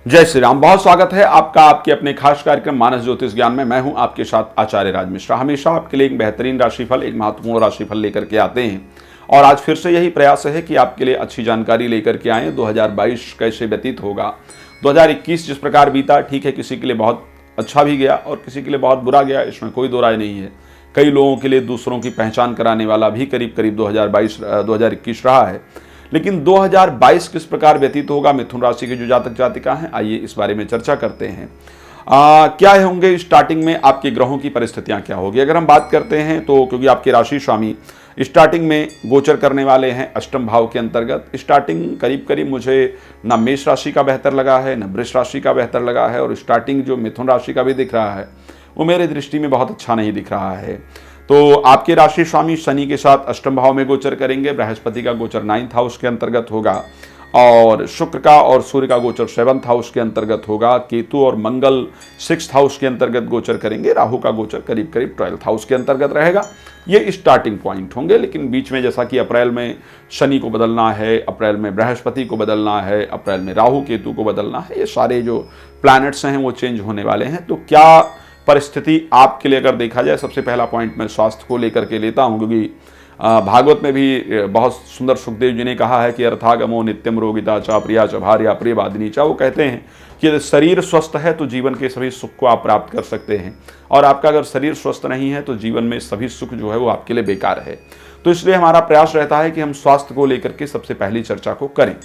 जय श्री राम। बहुत स्वागत है आपका आपके अपने खास कार्यक्रम मानस ज्योतिष ज्ञान में। मैं हूं आपके साथ आचार्य राज मिश्रा। हमेशा आपके लिए एक बेहतरीन राशिफल, एक महत्वपूर्ण राशिफल लेकर के आते हैं और आज फिर से यही प्रयास है कि आपके लिए अच्छी जानकारी लेकर के आए। 2022 कैसे व्यतीत होगा, 2021 जिस प्रकार बीता, ठीक है, किसी के लिए बहुत अच्छा भी गया और किसी के लिए बहुत बुरा गया, इसमें कोई दो राय नहीं है। कई लोगों के लिए दूसरों की पहचान कराने वाला भी करीब करीब 2021 रहा है। लेकिन 2022 किस प्रकार व्यतीत होगा मिथुन राशि के जो जातक जातिका हैं, आइए इस बारे में चर्चा करते हैं। क्या होंगे स्टार्टिंग में आपके ग्रहों की परिस्थितियां क्या होगी। अगर हम बात करते हैं तो क्योंकि आपके राशि स्वामी स्टार्टिंग में गोचर करने वाले हैं अष्टम भाव के अंतर्गत, स्टार्टिंग करीब करीब मुझे ना मेष राशि का बेहतर लगा है, ना वृष राशि का बेहतर लगा है, और स्टार्टिंग जो मिथुन राशि का भी दिख रहा है वो मेरे दृष्टि में बहुत अच्छा नहीं दिख रहा है। तो आपके राशि स्वामी शनि के साथ अष्टम भाव में गोचर करेंगे, बृहस्पति का गोचर 9th हाउस के अंतर्गत होगा, और शुक्र का और सूर्य का गोचर 7th हाउस के अंतर्गत होगा, केतु और मंगल 6th हाउस के अंतर्गत गोचर करेंगे, राहु का गोचर करीब करीब 12th हाउस के अंतर्गत रहेगा। ये स्टार्टिंग पॉइंट होंगे। लेकिन बीच में जैसा कि अप्रैल में शनि को बदलना है, अप्रैल में बृहस्पति को बदलना है, अप्रैल में राहु केतु को बदलना है, ये सारे जो प्लैनेट्स हैं वो चेंज होने वाले हैं। तो क्या परिस्थिति आपके लिए अगर देखा जाए, सबसे पहला पॉइंट मैं स्वास्थ्य को लेकर के लेता हूं, क्योंकि भागवत में भी बहुत सुंदर सुखदेव जी ने कहा है कि अर्थागमो नित्यम रोगिता चा प्रिया च भार्या प्रिय वादिनी चा। वो कहते हैं कि यदि शरीर स्वस्थ है तो जीवन के सभी सुख को आप प्राप्त कर सकते हैं, और आपका अगर शरीर स्वस्थ नहीं है तो जीवन में सभी सुख जो है वो आपके लिए बेकार है। तो इसलिए हमारा प्रयास रहता है कि हम स्वास्थ्य को लेकर के सबसे पहली चर्चा को करें।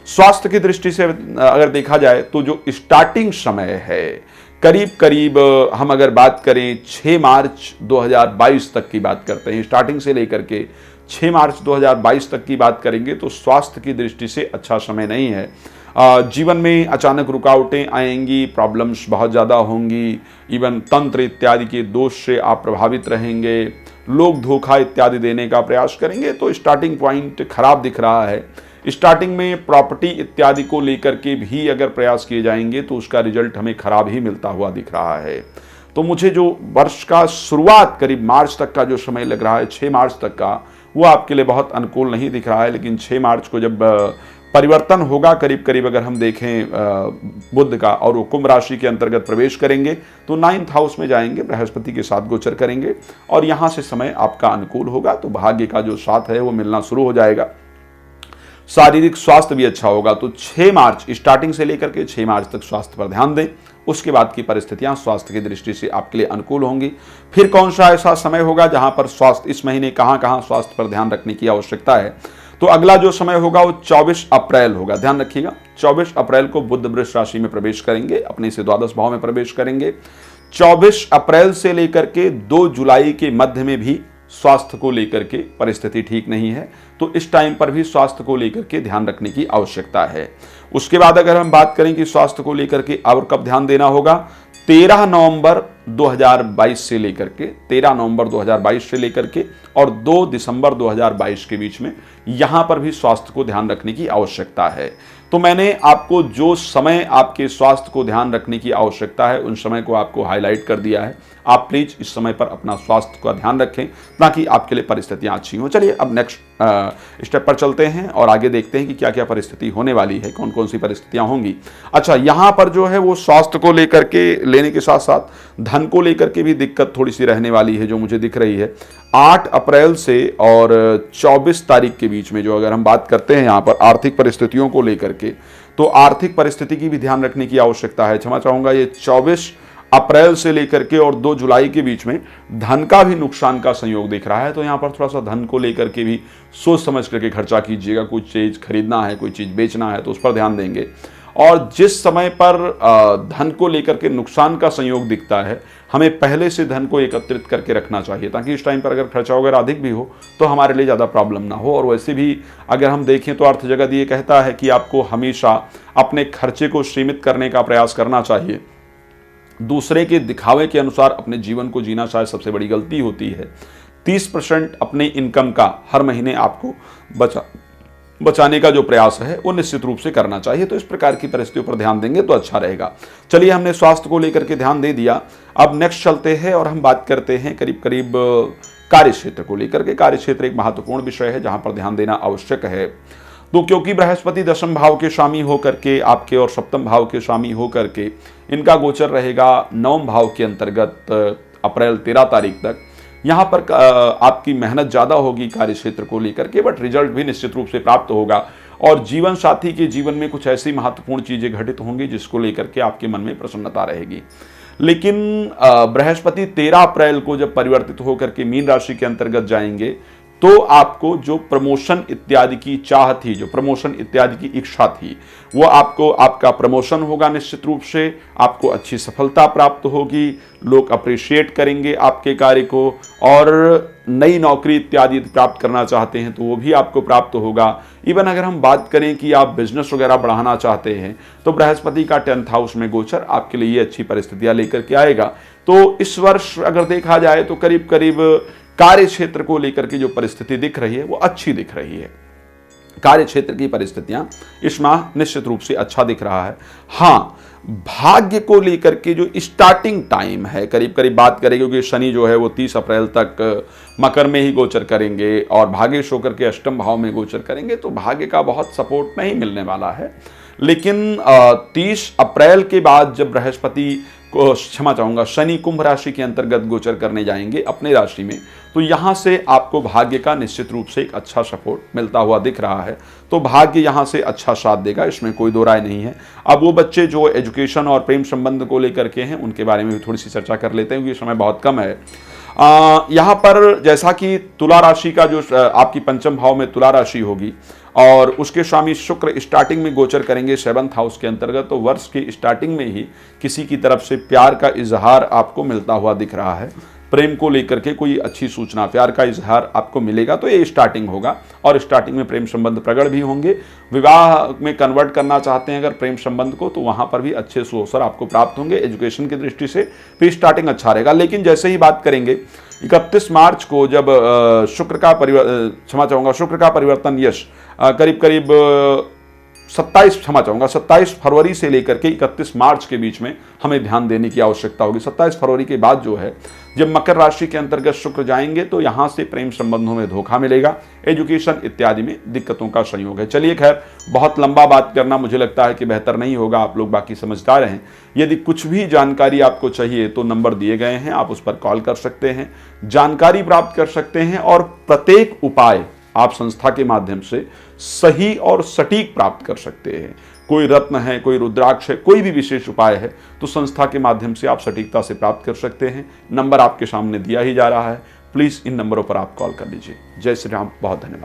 स्वास्थ्य की दृष्टि से अगर देखा जाए तो जो स्टार्टिंग समय है, करीब करीब हम अगर बात करें 6 मार्च 2022 तक की बात करते हैं, स्टार्टिंग से लेकर के 6 मार्च 2022 तक की बात करेंगे तो स्वास्थ्य की दृष्टि से अच्छा समय नहीं है। जीवन में अचानक रुकावटें आएंगी, प्रॉब्लम्स बहुत ज़्यादा होंगी, इवन तंत्र इत्यादि के दोष से आप प्रभावित रहेंगे, लोग धोखा इत्यादि देने का प्रयास करेंगे। तो स्टार्टिंग पॉइंट खराब दिख रहा है। स्टार्टिंग में प्रॉपर्टी इत्यादि को लेकर के भी अगर प्रयास किए जाएंगे तो उसका रिजल्ट हमें खराब ही मिलता हुआ दिख रहा है। तो मुझे जो वर्ष का शुरुआत करीब मार्च तक का जो समय लग रहा है, 6 मार्च तक का, वो आपके लिए बहुत अनुकूल नहीं दिख रहा है। लेकिन 6 मार्च को जब परिवर्तन होगा, करीब करीब अगर हम देखें बुध का, और वो कुंभ राशि के अंतर्गत प्रवेश करेंगे तो 9th हाउस में जाएंगे, बृहस्पति के साथ गोचर करेंगे, और यहाँ से समय आपका अनुकूल होगा। तो भाग्य का जो साथ है वो मिलना शुरू हो जाएगा, शारीरिक स्वास्थ्य भी अच्छा होगा। तो 6 मार्च स्टार्टिंग से लेकर के 6 मार्च तक स्वास्थ्य पर ध्यान दें। उसके बाद की परिस्थितियां स्वास्थ्य की दृष्टि से आपके लिए अनुकूल होंगी। फिर कौन सा ऐसा समय होगा जहां पर स्वास्थ्य, इस महीने कहां कहां स्वास्थ्य पर ध्यान रखने की आवश्यकता है, तो अगला जो समय होगा वो 24 अप्रैल होगा। ध्यान रखिएगा, 24 अप्रैल को बुध वृष राशि में प्रवेश करेंगे, अपने से द्वादश भाव में प्रवेश करेंगे। 24 अप्रैल से लेकर के 2 जुलाई के मध्य में भी स्वास्थ्य को लेकर के परिस्थिति ठीक नहीं है। तो इस टाइम पर भी स्वास्थ्य को लेकर के ध्यान रखने की आवश्यकता है। उसके बाद अगर हम बात करें कि स्वास्थ्य को लेकर के और कब ध्यान देना होगा, 13 नवंबर 2022 से लेकर के 13 नवंबर 2022 से लेकर के और 2 दिसंबर 2022 के बीच में यहां पर भी स्वास्थ्य को ध्यान रखने की आवश्यकता है। तो मैंने आपको जो समय आपके स्वास्थ्य को ध्यान रखने की आवश्यकता है उन समय को आपको हाईलाइट कर दिया है। आप प्लीज इस समय पर अपना स्वास्थ्य का ध्यान रखें ताकि आपके लिए परिस्थितियां अच्छी हों। चलिए अब नेक्स्ट स्टेप पर चलते हैं और आगे देखते हैं कि क्या क्या परिस्थिति होने वाली है, कौन कौन सी परिस्थितियां होंगी। अच्छा, यहाँ पर जो है वो स्वास्थ्य को लेकर के लेने के साथ साथ धन को लेकर के भी दिक्कत थोड़ी सी रहने वाली है, जो मुझे दिख रही है। 8 अप्रैल से और 24 तारीख के बीच में जो अगर हम बात करते हैं यहाँ पर आर्थिक परिस्थितियों को लेकर के, तो आर्थिक परिस्थिति की भी ध्यान रखने की आवश्यकता है। क्षमा चाहूंगा, ये 24 अप्रैल से लेकर के और 2 जुलाई के बीच में धन का भी नुकसान का संयोग दिख रहा है। तो यहाँ पर थोड़ा सा धन को लेकर के भी सोच समझ करके खर्चा कीजिएगा। कोई चीज़ खरीदना है, कोई चीज़ बेचना है तो उस पर ध्यान देंगे। और जिस समय पर धन को लेकर के नुकसान का संयोग दिखता है, हमें पहले से धन को एकत्रित करके रखना चाहिए ताकि इस टाइम पर अगर खर्चा वगैरह अधिक भी हो तो हमारे लिए ज़्यादा प्रॉब्लम ना हो। और वैसे भी अगर हम देखें तो अर्थ जगत ये कहता है कि आपको हमेशा अपने खर्चे को सीमित करने का प्रयास करना चाहिए। दूसरे के दिखावे के अनुसार अपने जीवन को जीना शायद सबसे बड़ी गलती होती है। 30% अपने इनकम का हर महीने आपको बचाने का जो प्रयास है वो निश्चित रूप से करना चाहिए। तो इस प्रकार की परिस्थितियों पर ध्यान देंगे तो अच्छा रहेगा। चलिए, हमने स्वास्थ्य को लेकर के ध्यान दे दिया। अब नेक्स्ट चलते हैं और हम बात करते हैं करीब करीब कार्य क्षेत्र को लेकर के। कार्य क्षेत्र एक महत्वपूर्ण विषय है जहां पर ध्यान देना आवश्यक है। तो क्योंकि बृहस्पति दशम भाव के स्वामी होकर के आपके और सप्तम भाव के स्वामी होकर के इनका गोचर रहेगा नवम भाव के अंतर्गत अप्रैल 13 तारीख तक। यहाँ पर आपकी मेहनत ज़्यादा होगी कार्य क्षेत्र को लेकर के, बट रिजल्ट भी निश्चित रूप से प्राप्त होगा और जीवन साथी के जीवन में कुछ ऐसी महत्वपूर्ण चीज़ें घटित होंगी जिसको लेकर के आपके मन में प्रसन्नता रहेगी। लेकिन बृहस्पति 13 अप्रैल को जब परिवर्तित होकर के मीन राशि के अंतर्गत जाएंगे तो आपको जो प्रमोशन इत्यादि की चाह थी, जो प्रमोशन इत्यादि की इच्छा थी, वो आपका प्रमोशन होगा। निश्चित रूप से आपको अच्छी सफलता प्राप्त होगी, लोग अप्रिशिएट करेंगे आपके कार्य को और नई नौकरी इत्यादि प्राप्त करना चाहते हैं तो वो भी आपको प्राप्त होगा। इवन अगर हम बात करें कि आप बिजनेस वगैरह बढ़ाना चाहते हैं तो बृहस्पति का 10th हाउस में गोचर आपके लिए अच्छी परिस्थितियां लेकर के आएगा। तो इस वर्ष अगर देखा जाए तो करीब करीब कार्य क्षेत्र को लेकर के जो परिस्थिति दिख रही है वो अच्छी दिख रही है। कार्य क्षेत्र की परिस्थितियां इस माह निश्चित रूप से अच्छा दिख रहा है। हाँ, भाग्य को लेकर के जो स्टार्टिंग टाइम है, करीब करीब बात करेंगे क्योंकि शनि जो है वो 30 अप्रैल तक मकर में ही गोचर करेंगे और भाग्येश होकर के अष्टम भाव में गोचर करेंगे, तो भाग्य का बहुत सपोर्ट नहीं मिलने वाला है। लेकिन 30 अप्रैल के बाद जब बृहस्पति को क्षमा चाहूंगा शनि कुंभ राशि के अंतर्गत गोचर करने जाएंगे अपने राशि में, तो यहां से आपको भाग्य का निश्चित रूप से एक अच्छा सपोर्ट मिलता हुआ दिख रहा है। तो भाग्य यहां से अच्छा साथ देगा, इसमें कोई दो राय नहीं है। अब वो बच्चे जो एजुकेशन और प्रेम संबंध को लेकर के हैं उनके बारे में भी थोड़ी सी चर्चा कर लेते हैं क्योंकि समय बहुत कम है। यहाँ पर जैसा कि तुला राशि का जो आपकी पंचम भाव में तुला राशि होगी और उसके स्वामी शुक्र स्टार्टिंग में गोचर करेंगे 7th हाउस के अंतर्गत, तो वर्ष के स्टार्टिंग में ही किसी की तरफ से प्यार का इजहार आपको मिलता हुआ दिख रहा है। प्रेम को लेकर के कोई अच्छी सूचना, प्यार का इजहार आपको मिलेगा, तो ये स्टार्टिंग होगा और स्टार्टिंग में प्रेम संबंध प्रकट भी होंगे। विवाह में कन्वर्ट करना चाहते हैं अगर प्रेम संबंध को, तो वहां पर भी अच्छे सुअवसर आपको प्राप्त होंगे। एजुकेशन की दृष्टि से भी स्टार्टिंग अच्छा रहेगा। लेकिन जैसे ही बात करेंगे 31 मार्च को जब शुक्र का परिवर्तन यश करीब करीब 27 फरवरी से लेकर के 31 मार्च के बीच में हमें ध्यान देने की आवश्यकता होगी। 27 फरवरी के बाद जो है जब मकर राशि के अंतर्गत शुक्र जाएंगे तो यहां से प्रेम संबंधों में धोखा मिलेगा, एजुकेशन इत्यादि में दिक्कतों का संयोग है। चलिए खैर, बहुत लंबा बात करना मुझे लगता है कि बेहतर नहीं होगा, आप लोग बाकी समझदार हैं। यदि कुछ भी जानकारी आपको चाहिए तो नंबर दिए गए हैं, आप उस पर कॉल कर सकते हैं, जानकारी प्राप्त कर सकते हैं और प्रत्येक उपाय आप संस्था के माध्यम से सही और सटीक प्राप्त कर सकते हैं। कोई रत्न है, कोई रुद्राक्ष है, कोई भी विशेष उपाय है तो संस्था के माध्यम से आप सटीकता से प्राप्त कर सकते हैं। नंबर आपके सामने दिया ही जा रहा है, प्लीज इन नंबरों पर आप कॉल कर लीजिए। जय श्री राम, बहुत धन्यवाद।